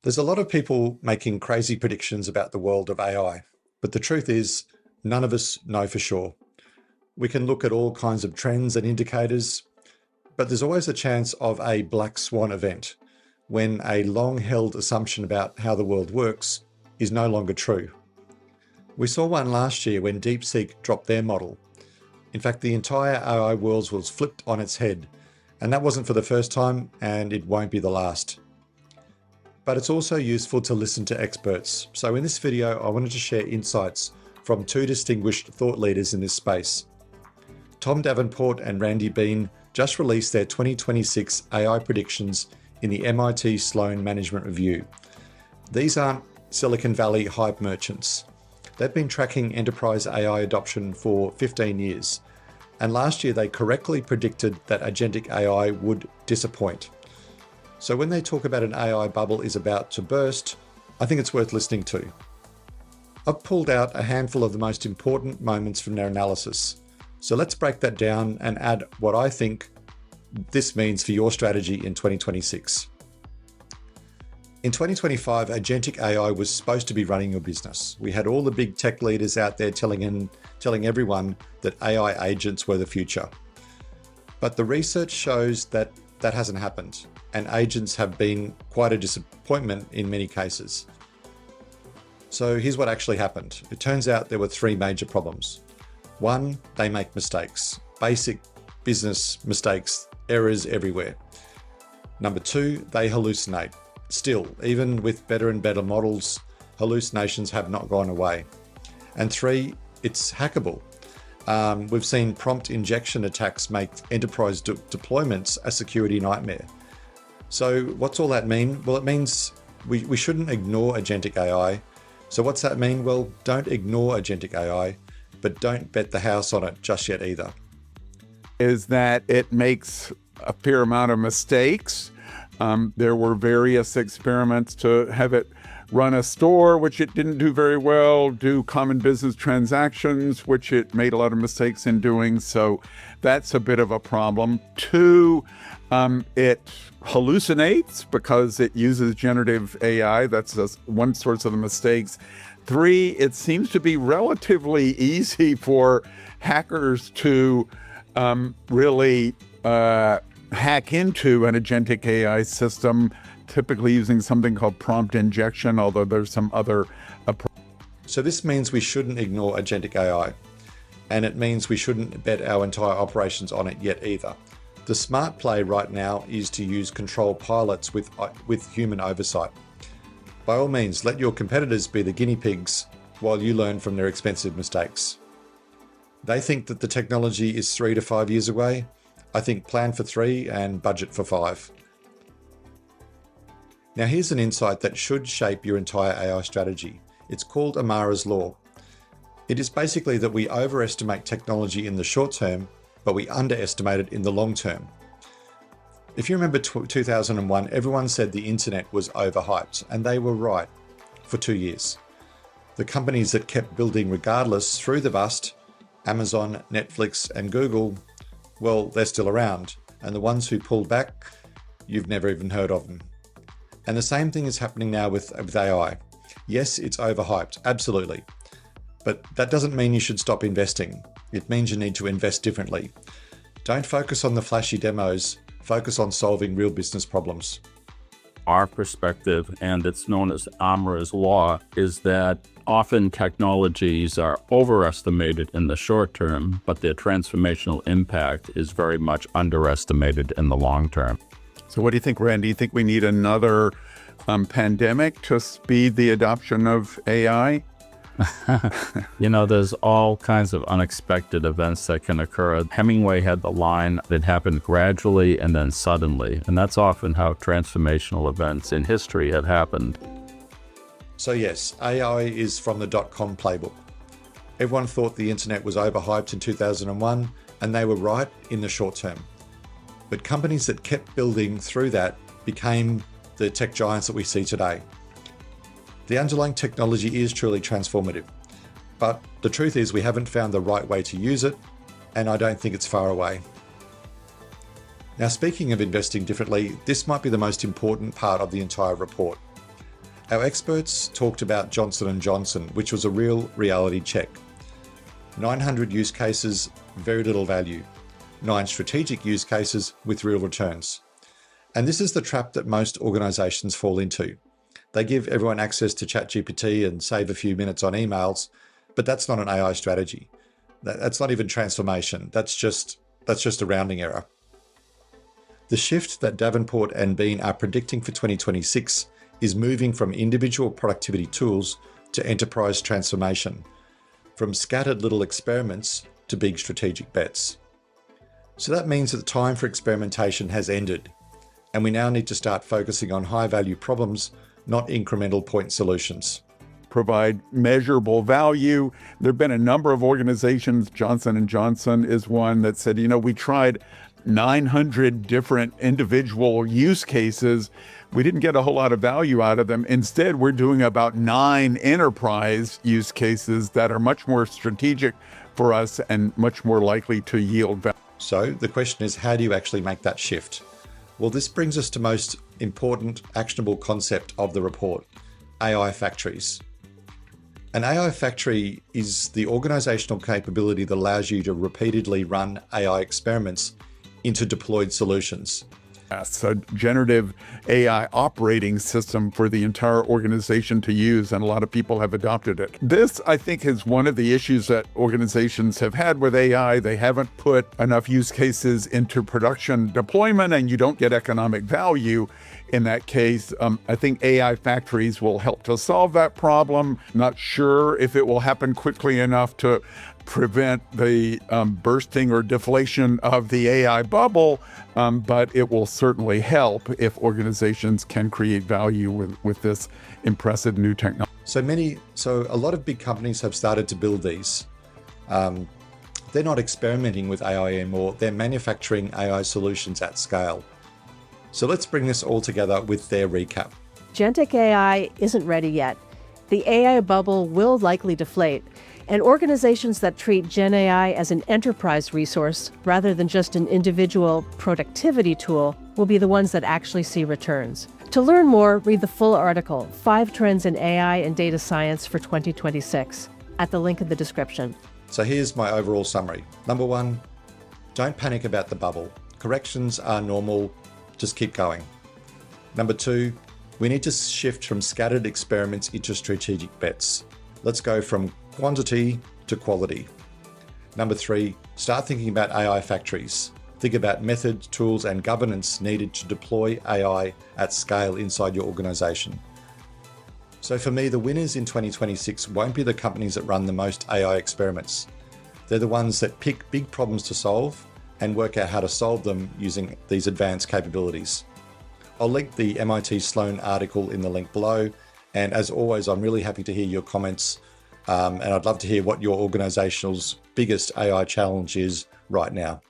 There's a lot of people making crazy predictions about the world of AI, but the truth is, none of us know for sure. We can look at all kinds of trends and indicators, but there's always a chance of a black swan event when a long-held assumption about how the world works is no longer true. We saw one last year when DeepSeek dropped their model. In fact, the entire AI world was flipped on its head, and that wasn't for the first time, and it won't be the last. But it's also useful to listen to experts. So in this video, I wanted to share insights from two distinguished thought leaders in this space. Tom Davenport and Randy Bean just released their 2026 AI predictions in the MIT Sloan Management Review. These aren't Silicon Valley hype merchants. They've been tracking enterprise AI adoption for 15 years. And last year, they correctly predicted that agentic AI would disappoint. So when they talk about an AI bubble is about to burst, I think it's worth listening to. I've pulled out a handful of the most important moments from their analysis. So let's break that down and add what I think this means for your strategy in 2026. In 2025, agentic AI was supposed to be running your business. We had all the big tech leaders out there telling everyone that AI agents were the future. But the research shows that that hasn't happened, and agents have been quite a disappointment in many cases. So here's what actually happened. It turns out there were three major problems. One, they make mistakes, basic business mistakes, errors everywhere. Number two, they hallucinate. Still, even with better and better models, hallucinations have not gone away. And three, it's hackable. We've seen prompt injection attacks make enterprise deployments a security nightmare. So what's all that mean? Well, it means we shouldn't ignore agentic AI. So what's that mean? Well, don't ignore agentic AI, but don't bet the house on it just yet either. Is that it makes a fair amount of mistakes. There were various experiments to have it run a store, which it didn't do very well, do common business transactions, which it made a lot of mistakes in doing. So that's a bit of a problem. Two, it hallucinates because it uses generative AI. That's just one source of the mistakes. Three, it seems to be relatively easy for hackers to really hack into an agentic AI system, typically using something called prompt injection, although there's some other approach. So this means we shouldn't ignore agentic AI, and it means we shouldn't bet our entire operations on it yet either. The smart play right now is to use control pilots with human oversight. By all means, let your competitors be the guinea pigs while you learn from their expensive mistakes. They think that the technology is 3 to 5 years away. I think plan for 3 and budget for 5. Now here's an insight that should shape your entire AI strategy. It's called Amara's Law. It is basically that we overestimate technology in the short term, but we underestimate it in the long term. If you remember 2001, everyone said the internet was overhyped, and they were right for 2 years. The companies that kept building regardless through the bust, Amazon, Netflix, and Google, well, they're still around. And the ones who pulled back, you've never even heard of them. And the same thing is happening now with AI. Yes, it's overhyped, absolutely. But that doesn't mean you should stop investing. It means you need to invest differently. Don't focus on the flashy demos, focus on solving real business problems. Our perspective, and it's known as Amara's Law, is that often technologies are overestimated in the short term, but their transformational impact is very much underestimated in the long term. So what do you think, Randy? Do you think we need another pandemic to speed the adoption of AI? There's all kinds of unexpected events that can occur. Hemingway had the line that happened gradually and then suddenly, and that's often how transformational events in history have happened. So yes, AI is from the .com playbook. Everyone thought the internet was overhyped in 2001, and they were right in the short term. But companies that kept building through that became the tech giants that we see today. The underlying technology is truly transformative, but the truth is we haven't found the right way to use it, and I don't think it's far away. Now, speaking of investing differently, this might be the most important part of the entire report. Our experts talked about Johnson & Johnson, which was a real reality check. 900 use cases, very little value. 9 strategic use cases with real returns. And this is the trap that most organizations fall into. They give everyone access to ChatGPT and save a few minutes on emails, but that's not an AI strategy. That's not even transformation. That's just a rounding error. The shift that Davenport and Bean are predicting for 2026 is moving from individual productivity tools to enterprise transformation, from scattered little experiments to big strategic bets. So that means that the time for experimentation has ended, and we now need to start focusing on high-value problems, not incremental point solutions. Provide measurable value. There have been a number of organizations, Johnson & Johnson is one, that said, we tried 900 different individual use cases. We didn't get a whole lot of value out of them. Instead, we're doing about 9 enterprise use cases that are much more strategic for us and much more likely to yield value. So the question is, how do you actually make that shift? Well, this brings us to most important actionable concept of the report, AI factories. An AI factory is the organizational capability that allows you to repeatedly run AI experiments into deployed solutions. Yes, a generative AI operating system for the entire organization to use, and a lot of people have adopted it. This, I think, is one of the issues that organizations have had with AI. They haven't put enough use cases into production deployment, and you don't get economic value in that case. I think AI factories will help to solve that problem. Not sure if it will happen quickly enough to prevent the bursting or deflation of the AI bubble, but it will certainly help if organizations can create value with this impressive new technology. So a lot of big companies have started to build these. They're not experimenting with AI anymore. They're manufacturing AI solutions at scale. So let's bring this all together with their recap. Agentic AI isn't ready yet. The AI bubble will likely deflate, and organizations that treat Gen AI as an enterprise resource rather than just an individual productivity tool will be the ones that actually see returns. To learn more, read the full article, 5 Trends in AI and Data Science for 2026, at the link in the description. So here's my overall summary. Number 1, don't panic about the bubble. Corrections are normal, just keep going. Number 2, we need to shift from scattered experiments into strategic bets. Let's go from quantity to quality. Number 3, start thinking about AI factories. Think about method, tools, and governance needed to deploy AI at scale inside your organization. So for me, the winners in 2026 won't be the companies that run the most AI experiments. They're the ones that pick big problems to solve and work out how to solve them using these advanced capabilities. I'll link the MIT Sloan article in the link below. And as always, I'm really happy to hear your comments. And I'd love to hear what your organization's biggest AI challenge is right now.